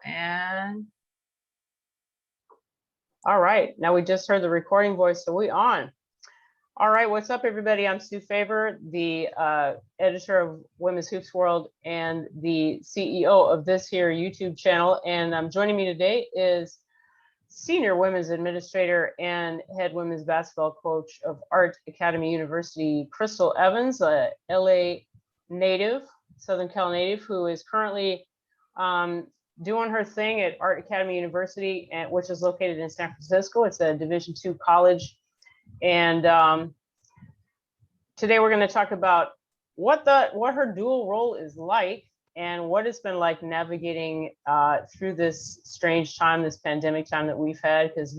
And all right, now we just heard the recording voice, so we on. All right, what's up, everybody? I'm Sue Favor, the editor of Women's Hoops World and the CEO of this here YouTube channel. And joining me today is senior women's administrator and head women's basketball coach of Art Academy University, Krystle Evans, a LA native, Southern Cal native, who is currently doing her thing at Art Academy University, which is located in San Francisco. It's a Division II college. And today we're going to talk about what her dual role is like and what it's been like navigating through this strange time, this pandemic time that we've had. Because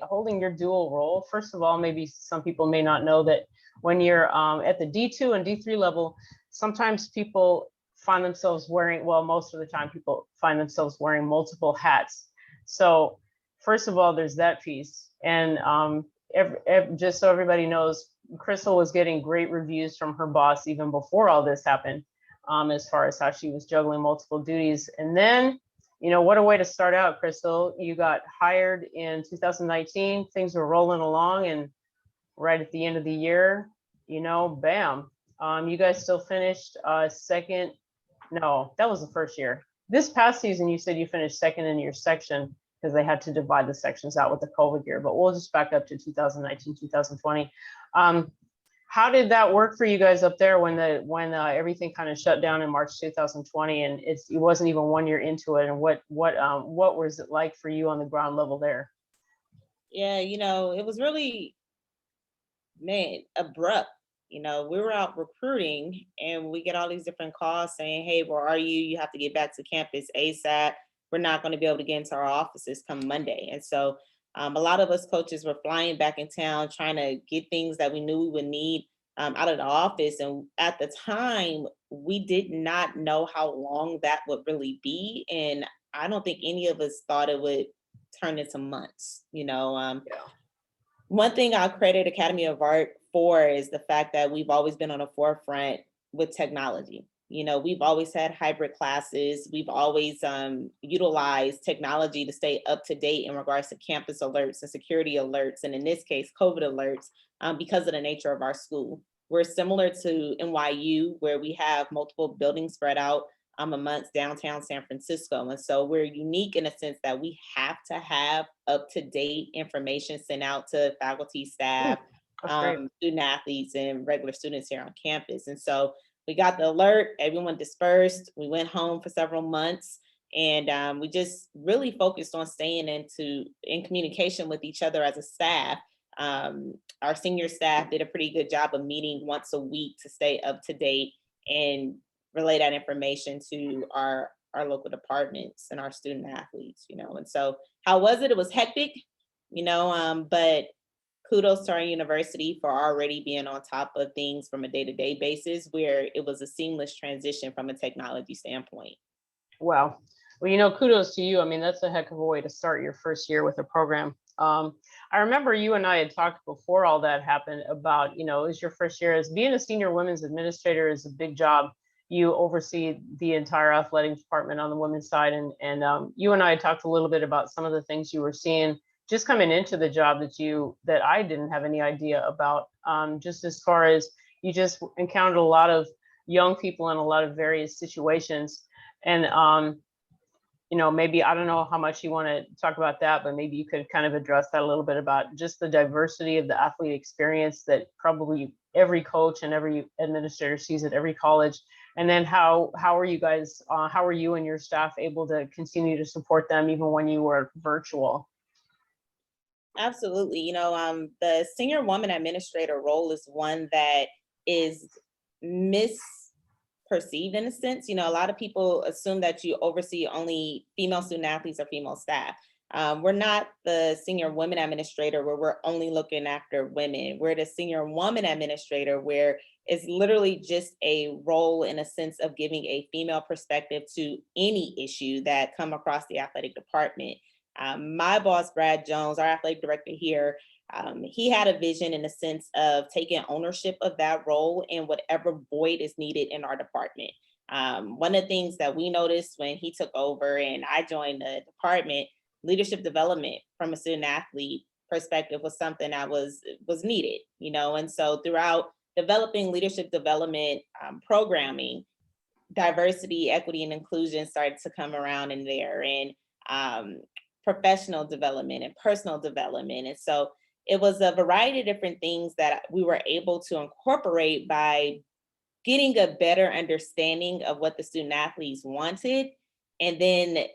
holding your dual role, first of all, maybe some people may not know that when you're at the D2 and D3 level, sometimes people find themselves wearing, well, most of the time people find themselves wearing multiple hats. So first of all, there's that piece. And just so everybody knows, Krystle was getting great reviews from her boss even before all this happened, as far as how she was juggling multiple duties. And then, you know, what a way to start out, Krystle. You got hired in 2019, things were rolling along, and right at the end of the year, you know, bam, you guys still finished second. No, that was the first year. This past season, you said you finished second in your section because they had to divide the sections out with the COVID year, but we'll just back up to 2019, 2020. How did that work for you guys up there when everything kind of shut down in March 2020, and it wasn't even 1 year into it? And what was it like for you on the ground level there? Yeah, you know, it was really, abrupt. You know, we were out recruiting and we get all these different calls saying, hey, where are you? You have to get back to campus ASAP. We're not going to be able to get into our offices come Monday. And so a lot of us coaches were flying back in town, trying to get things that we knew we would need out of the office. And at the time, we did not know how long that would really be. And I don't think any of us thought it would turn into months, you know. Yeah. One thing I'll credit Academy of Art for is the fact that we've always been on the forefront with technology. You know, we've always had hybrid classes. We've always utilized technology to stay up to date in regards to campus alerts and security alerts, and in this case, COVID alerts, because of the nature of our school. We're similar to NYU, where we have multiple buildings spread out amongst downtown San Francisco. And so we're unique in a sense that we have to have up-to-date information sent out to faculty, staff, student athletes, and regular students here on campus. And so we got the alert, everyone dispersed. We went home for several months, and we just really focused on staying in communication with each other as a staff. Our senior staff did a pretty good job of meeting once a week to stay up to date and relay that information to our local departments and our student athletes, you know. And so how was it? It was hectic, you know, but kudos to our university for already being on top of things from a day-to-day basis, where it was a seamless transition from a technology standpoint. Wow. Well, you know, kudos to you. I mean, that's a heck of a way to start your first year with a program. I remember you and I had talked before all that happened about, you know, it was your first year. As being a senior women's administrator is a big job. You oversee the entire athletic department on the women's side. And you and I had talked a little bit about some of the things you were seeing just coming into the job that I didn't have any idea about, just as far as you just encountered a lot of young people in a lot of various situations. And, you know, maybe, I don't know how much you want to talk about that, but maybe you could kind of address that a little bit about just the diversity of the athlete experience that probably every coach and every administrator sees at every college. And then how are you guys, how are you and your staff able to continue to support them even when you were virtual? Absolutely. You know, the senior woman administrator role is one that is misperceived in a sense. You know, a lot of people assume that you oversee only female student athletes or female staff. We're not the senior women administrator where we're only looking after women. We're the senior woman administrator where it's literally just a role in a sense of giving a female perspective to any issue that come across the athletic department. My boss, Brad Jones, our athletic director here, he had a vision in the sense of taking ownership of that role in whatever void is needed in our department. One of the things that we noticed when he took over and I joined the department, leadership development from a student athlete perspective was something that was needed, you know. And so throughout developing leadership development programming, diversity, equity, and inclusion started to come around in there, and professional development and personal development. And so it was a variety of different things that we were able to incorporate by getting a better understanding of what the student athletes wanted, and then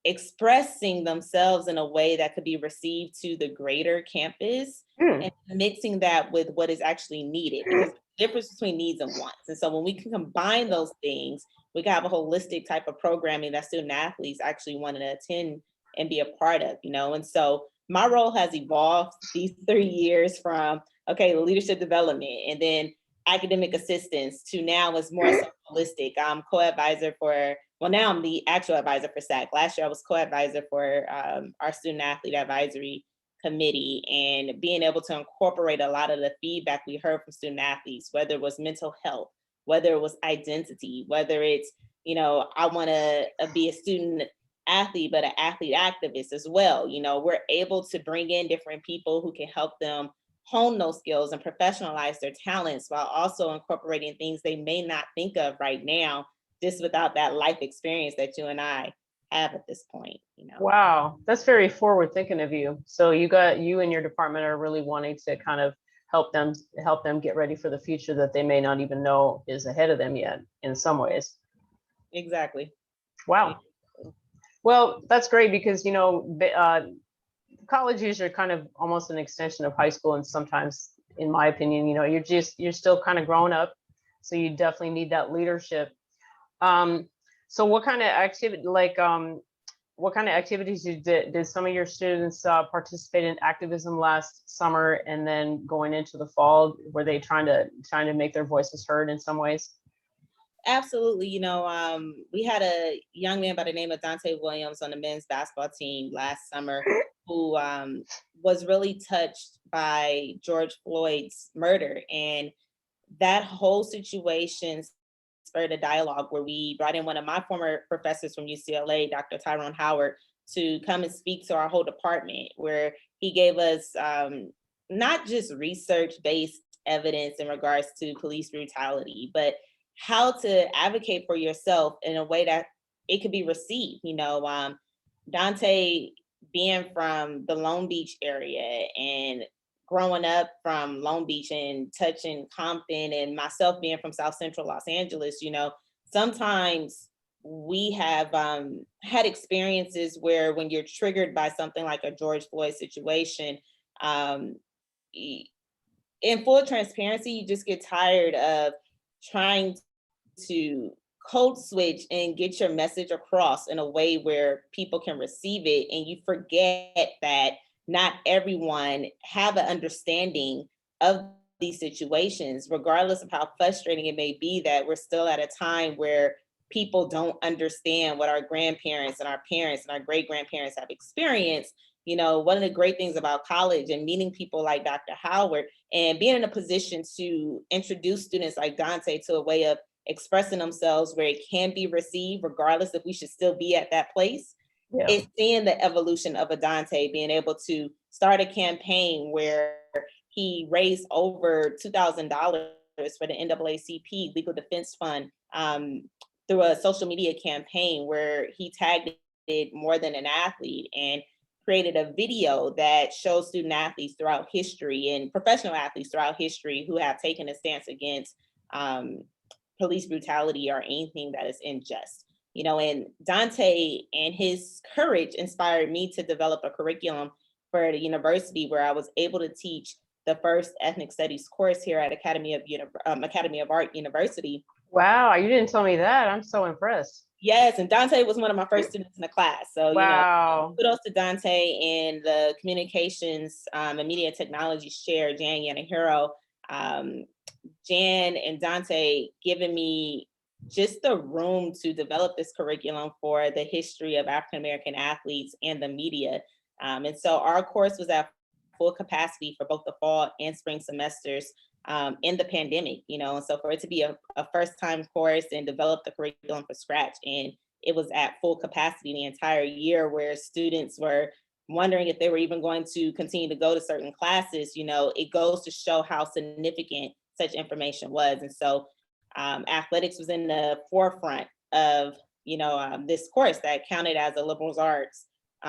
expressing themselves in a way that could be received to the greater campus, Hmm. and mixing that with what is actually needed, because there's a difference between needs and wants. And so when we can combine those things, we can have a holistic type of programming that student athletes actually want to attend and be a part of, you know. And so my role has evolved these 3 years from, okay, the leadership development, and then academic assistance, to now is more so holistic. I'm co-advisor for, well, now I'm the actual advisor for SAC. Last year I was co-advisor for our student athlete advisory committee, and being able to incorporate a lot of the feedback we heard from student athletes, whether it was mental health, whether it was identity, whether it's, you know, I want to be a student athlete, but an athlete activist as well. You know, we're able to bring in different people who can help them hone those skills and professionalize their talents, while also incorporating things they may not think of right now, just without that life experience that you and I have at this point, you know. Wow, that's very forward thinking of you. So you and your department are really wanting to kind of help them get ready for the future that they may not even know is ahead of them yet in some ways. Exactly. Wow. Well, that's great because, you know, colleges are kind of almost an extension of high school. And sometimes, in my opinion, you know, you're still kind of growing up. So you definitely need that leadership. So what kind of what kind of activities did some of your students participate in activism last summer, and then going into the fall, were they trying to make their voices heard in some ways? Absolutely. You know, we had a young man by the name of Dante Williams on the men's basketball team last summer who was really touched by George Floyd's murder. And that whole situation spurred a dialogue where we brought in one of my former professors from UCLA, Dr. Tyrone Howard, to come and speak to our whole department, where he gave us not just research-based evidence in regards to police brutality, but how to advocate for yourself in a way that it could be received. You know, Dante, being from the Long Beach area and growing up from Long Beach and touching Compton, and myself being from South Central Los Angeles, you know, sometimes we have had experiences where when you're triggered by something like a George Floyd situation, um, in full transparency, you just get tired of trying to code switch and get your message across in a way where people can receive it, and you forget that not everyone have an understanding of these situations, regardless of how frustrating it may be, that we're still at a time where people don't understand what our grandparents and our parents and our great grandparents have experienced. You know, one of the great things about college and meeting people like Dr. Howard and being in a position to introduce students like Dante to a way of expressing themselves where it can be received, regardless if we should still be at that place. Yeah. It's seeing the evolution of a Dante being able to start a campaign where he raised over $2,000 for the NAACP Legal Defense Fund through a social media campaign where he tagged it more than an athlete, and created a video that shows student athletes throughout history and professional athletes throughout history who have taken a stance against police brutality or anything that is unjust. You know, and Dante and his courage inspired me to develop a curriculum for the university where I was able to teach the first ethnic studies course here at Academy of Art University. Wow, you didn't tell me that. I'm so impressed. Yes, and Dante was one of my first students in the class. So, you know, Wow. kudos to Dante and the communications and media technology chair, Jan Yanahiro. Jan and Dante giving me just the room to develop this curriculum for the history of African American athletes and the media. And so our course was at full capacity for both the fall and spring semesters in the pandemic, and so for it to be a first time course and develop the curriculum from scratch, and it was at full capacity the entire year, where students were wondering if they were even going to continue to go to certain classes, it goes to show how significant such information was. And so athletics was in the forefront of, this course that counted as a liberal arts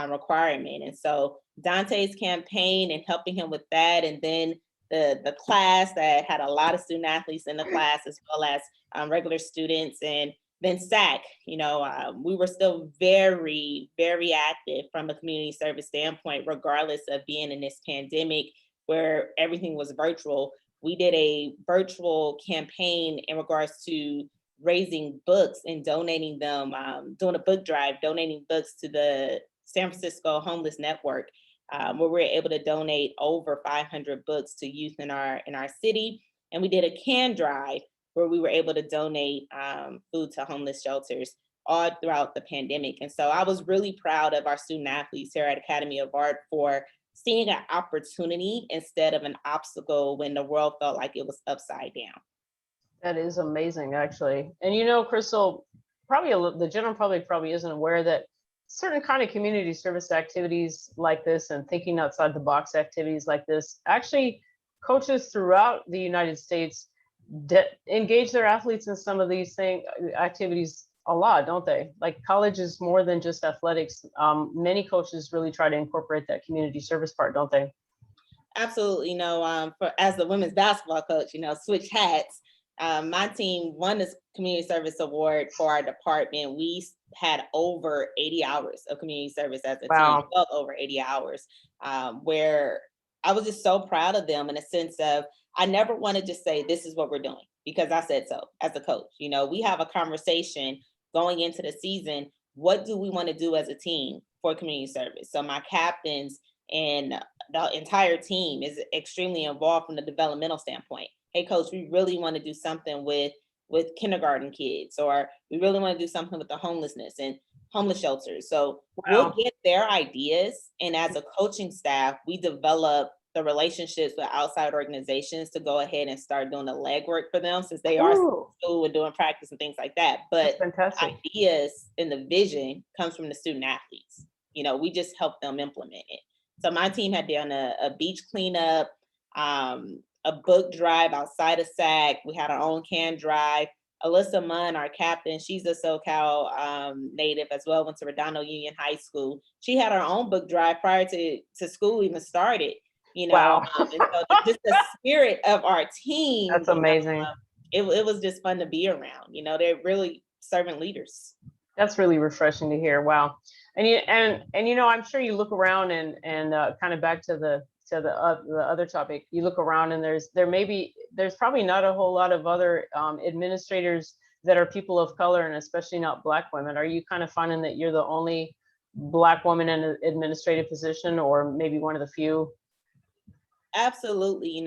requirement. And so Dante's campaign and helping him with that, and then the class that had a lot of student athletes in the class, as well as regular students, and then SAC, we were still very, very active from a community service standpoint, regardless of being in this pandemic where everything was virtual. We did a virtual campaign in regards to raising books and donating them, doing a book drive, donating books to the San Francisco Homeless Network, where we're able to donate over 500 books to youth in our city. And we did a can drive where we were able to donate food to homeless shelters all throughout the pandemic. And so I was really proud of our student athletes here at Academy of Art for seeing an opportunity instead of an obstacle when the world felt like it was upside down. That is amazing, actually. And Krystle, the general public probably isn't aware that certain kind of community service activities like this and thinking outside the box activities like this, actually coaches throughout the United States engage their athletes in some of these activities a lot, don't they? Like, college is more than just athletics. Many coaches really try to incorporate that community service part, don't they? Absolutely. As the women's basketball coach, switch hats. My team won this community service award for our department. We had over 80 hours of community service as a team, well over 80 hours, where I was just so proud of them in a sense of, I never want to just say, this is what we're doing because I said so as a coach. We have a conversation going into the season. What do we want to do as a team for community service? So my captains and the entire team is extremely involved from the developmental standpoint. Hey, coach, we really want to do something with kindergarten kids, or we really want to do something with the homelessness and homeless shelters. So we'll get their ideas. And as a coaching staff, we develop the relationships with outside organizations to go ahead and start doing the legwork for them, since they are still school and doing practice and things like that. But ideas and the vision comes from the student athletes. We just help them implement it. So my team had done a beach cleanup, a book drive outside of SAC. We had our own can drive. Alyssa Munn, our captain, she's a SoCal native as well, went to Redondo Union High School. She had her own book drive prior to school even started. And so just the spirit of our team. That's amazing. It was just fun to be around. They're really servant leaders. That's really refreshing to hear. Wow. And I'm sure you look around and kind of back to the other topic, you look around and there's probably not a whole lot of other administrators that are people of color, and especially not Black women. Are you kind of finding that you're the only Black woman in an administrative position, or maybe one of the few? Absolutely.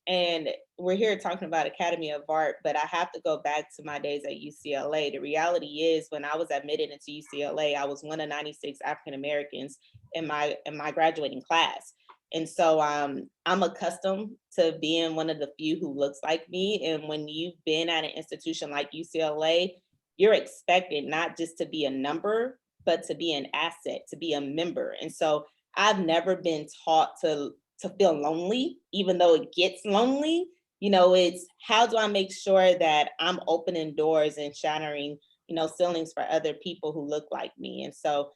And we're here talking about Academy of Art, but I have to go back to my days at UCLA. The reality is, when I was admitted into UCLA, I was one of 96 African Americans in my graduating class. And so I'm accustomed to being one of the few who looks like me. And when you've been at an institution like UCLA, you're expected not just to be a number, but to be an asset, to be a member. And so I've never been taught to feel lonely, even though it gets lonely. It's how do I make sure that I'm opening doors and shattering, ceilings for other people who look like me. And so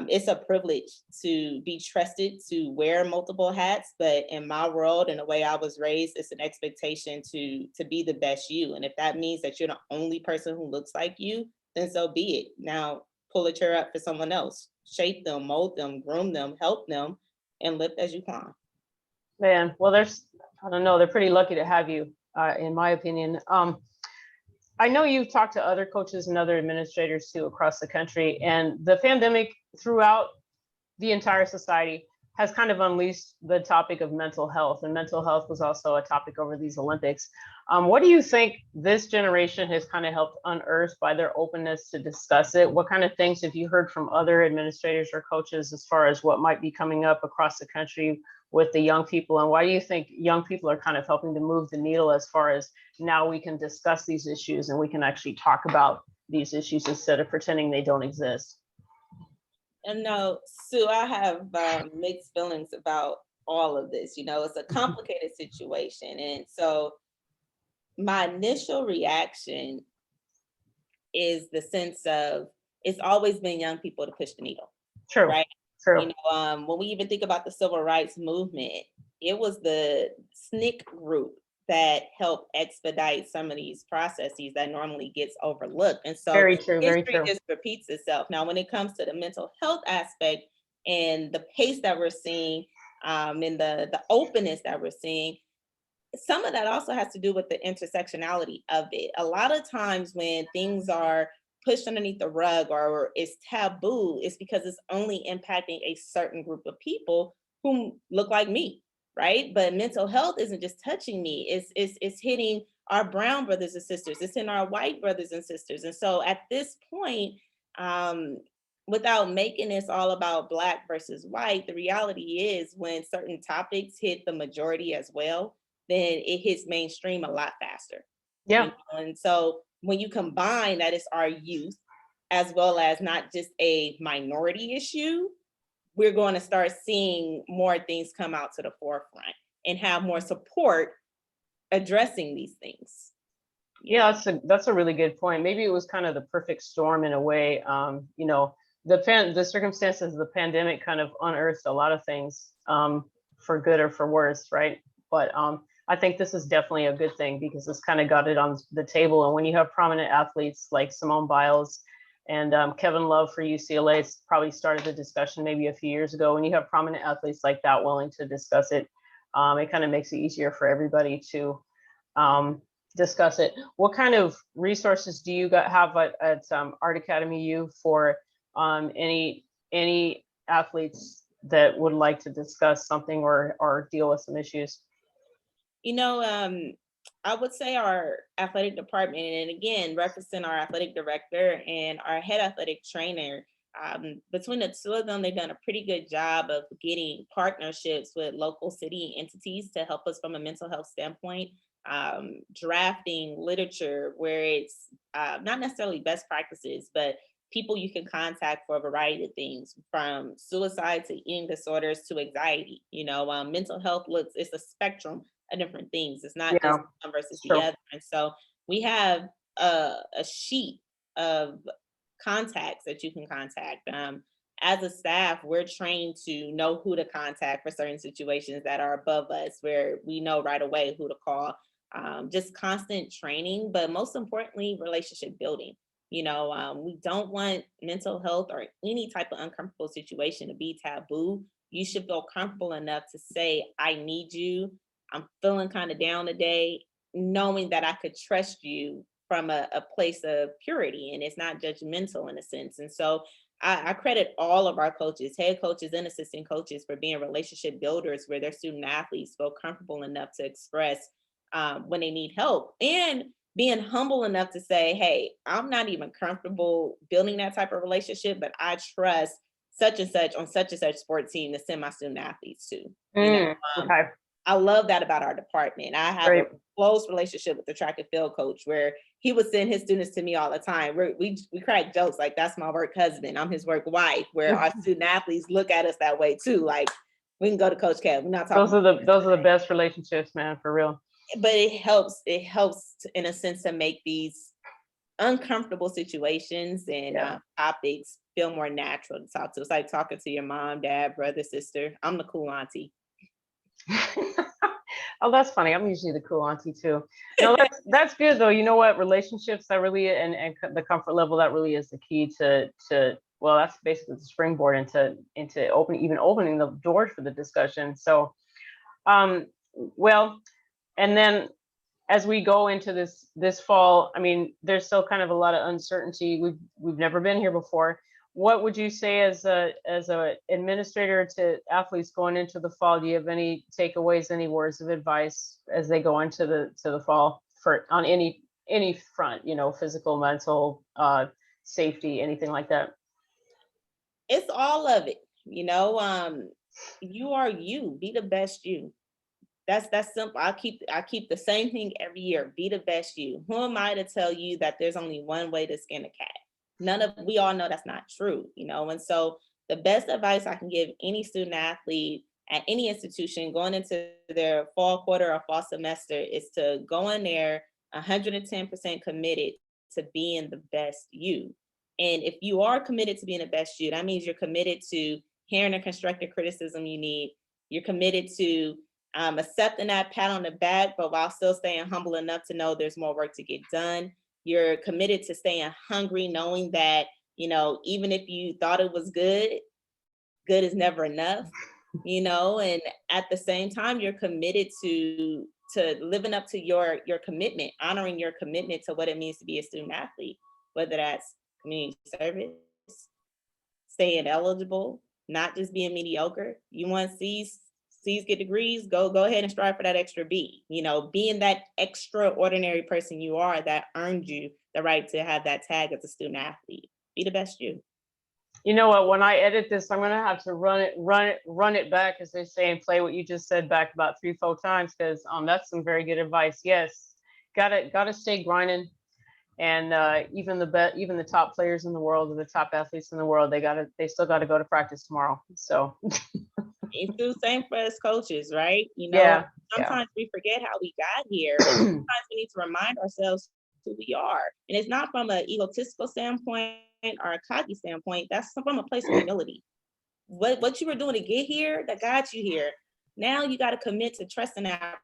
it's a privilege to be trusted to wear multiple hats, but in my world and the way I was raised, it's an expectation to be the best you. And if that means that you're the only person who looks like you, then so be it. Now pull a chair up for someone else, shape them, mold them, groom them, help them, and lift as you climb. Man, well, I don't know, they're pretty lucky to have you, in my opinion. I know you've talked to other coaches and other administrators too across the country, and the pandemic throughout the entire society has kind of unleashed the topic of mental health, and mental health was also a topic over these Olympics. What do you think this generation has kind of helped unearth by their openness to discuss it? What kind of things have you heard from other administrators or coaches as far as what might be coming up across the country with the young people? And why do you think young people are kind of helping to move the needle as far as now we can discuss these issues and we can actually talk about these issues instead of pretending they don't exist? And no, Sue, I have mixed feelings about all of this. You know, it's a complicated situation. And so my initial reaction is the sense of it's always been young people to push the needle. True. Right. True. You know, when we even think about the civil rights movement, it was the SNCC group that helped expedite some of these processes that normally gets overlooked. And so very true, very history true. just repeats itself. Now, when it comes to the mental health aspect and the pace that we're seeing, and the openness that we're seeing, some of that also has to do with the intersectionality of it. A lot of times when things are pushed underneath the rug or it's taboo, it's because it's only impacting a certain group of people who look like me, right? But mental health isn't just touching me, it's hitting our brown brothers and sisters, it's in our white brothers and sisters. And so at this point, without making this all about Black versus white, the reality is when certain topics hit the majority as well, then it hits mainstream a lot faster. Yeah. You know? And so when you combine that it's our youth, as well as not just a minority issue, we're going to start seeing more things come out to the forefront and have more support addressing these things. Yeah, that's a really good point. Maybe it was kind of the perfect storm in a way. You know, the circumstances of the pandemic kind of unearthed a lot of things, for good or for worse, right? But I think this is definitely a good thing because this kind of got it on the table. And when you have prominent athletes like Simone Biles and Kevin Love for UCLA probably started the discussion maybe a few years ago. When you have prominent athletes like that willing to discuss it, it kind of makes it easier for everybody to discuss it. What kind of resources do you have at Art Academy U for any athletes that would like to discuss something or deal with some issues? You know, I would say our athletic department, and again, referencing our athletic director and our head athletic trainer, between the two of them, they've done a pretty good job of getting partnerships with local city entities to help us from a mental health standpoint, drafting literature where it's not necessarily best practices, but people you can contact for a variety of things, from suicide to eating disorders to anxiety. You know, mental health it's a spectrum of different things. It's not just one versus the other. And so we have a sheet of contacts that you can contact. As a staff, we're trained to know who to contact for certain situations that are above us, where we know right away who to call. Just constant training, but most importantly, relationship building. You know, we don't want mental health or any type of uncomfortable situation to be taboo. You should feel comfortable enough to say, I need you. I'm feeling kind of down today, knowing that I could trust you from a place of purity and it's not judgmental in a sense. And so I credit all of our coaches, head coaches and assistant coaches, for being relationship builders where their student athletes feel comfortable enough to express when they need help, and being humble enough to say, hey, I'm not even comfortable building that type of relationship, but I trust such and such on such and such sports team to send my student athletes to. You know, Okay. I love that about our department. I have a close relationship with the track and field coach where he would send his students to me all the time. We crack jokes like, that's my work husband, I'm his work wife, where our student athletes look at us that way too. Like, we can go to Coach Kev. We're not talking. Those are the best relationships, man, for real. But it helps in a sense to make these uncomfortable situations and topics feel more natural to talk to. It's like talking to your mom, dad, brother, sister. I'm the cool auntie. Oh, that's funny. I'm usually the cool auntie too. No, that's good though. You know what? Relationships, that really, and the comfort level, that really is the key to well, that's basically the springboard into opening the doors for the discussion. So, well, and then as we go into this fall, I mean, there's still kind of a lot of uncertainty. We've never been here before. What would you say as a administrator to athletes going into the fall? Do you have any takeaways, any words of advice as they go into the fall on any front, you know, physical, mental, safety, anything like that? It's all of it, you know. You are you. Be the best you. That's simple. I keep the same thing every year. Be the best you. Who am I to tell you that there's only one way to skin a cat? We all know that's not true, And so the best advice I can give any student athlete at any institution going into their fall quarter or fall semester is to go in there 110% committed to being the best you. And if you are committed to being the best you, that means you're committed to hearing the constructive criticism you need. You're committed to accepting that pat on the back, but while still staying humble enough to know there's more work to get done. You're committed to staying hungry, knowing that, even if you thought it was good, good is never enough, and at the same time, you're committed to living up to your commitment, honoring your commitment to what it means to be a student athlete, whether that's community service, staying eligible, not just being mediocre. You want C's get degrees, go ahead and strive for that extra B. Being that extraordinary person you are that earned you the right to have that tag as a student athlete. Be the best you. You know what? When I edit this, I'm gonna have to run it back, as they say, and play what you just said back about 3-4 times, because that's some very good advice. Yes, gotta stay grinding, and even the top players in the world, or the top athletes in the world, they still gotta go to practice tomorrow. So. It's the same for us coaches, right? Yeah. Sometimes we forget how we got here, but sometimes we need to remind ourselves who we are. And it's not from an egotistical standpoint or a cocky standpoint. That's from a place of humility. What you were doing to get here, that got you here. Now you got to commit to trusting that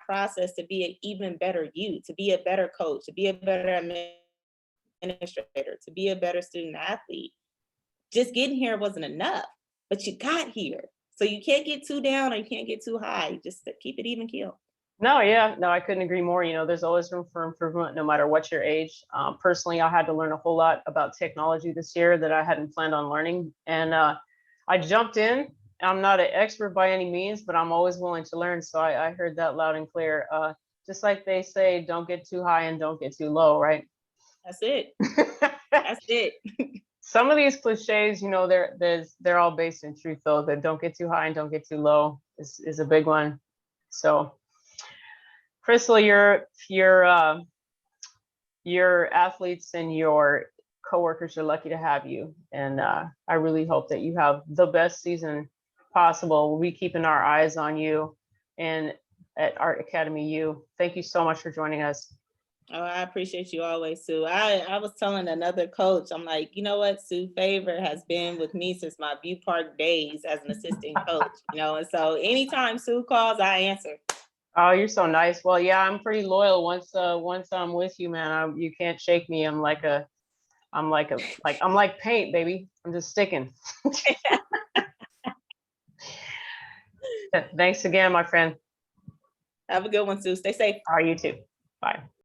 process to be an even better you, to be a better coach, to be a better administrator, to be a better student athlete. Just getting here wasn't enough, but you got here. So you can't get too down or you can't get too high. Just to keep it even keel. No, yeah, no, I couldn't agree more. There's always room for improvement, no matter what your age. Personally, I had to learn a whole lot about technology this year that I hadn't planned on learning. And I jumped in. I'm not an expert by any means, but I'm always willing to learn. So I heard that loud and clear. Just like they say, don't get too high and don't get too low, right? That's it. That's it. Some of these cliches, they're all based in truth, though. That don't get too high and don't get too low is a big one. So, Krystle, your athletes and your coworkers are lucky to have you, and I really hope that you have the best season possible. We'll be keeping our eyes on you and at our Academy U. Thank you so much for joining us. Oh, I appreciate you always, Sue. I was telling another coach, I'm like, you know what? Sue Favor has been with me since my View Park days as an assistant coach, and so anytime Sue calls, I answer. Oh, you're so nice. Well, yeah, I'm pretty loyal. Once I'm with you, man, you can't shake me. I'm like paint, baby. I'm just sticking. Thanks again, my friend. Have a good one, Sue. Stay safe. All right, you too. Bye.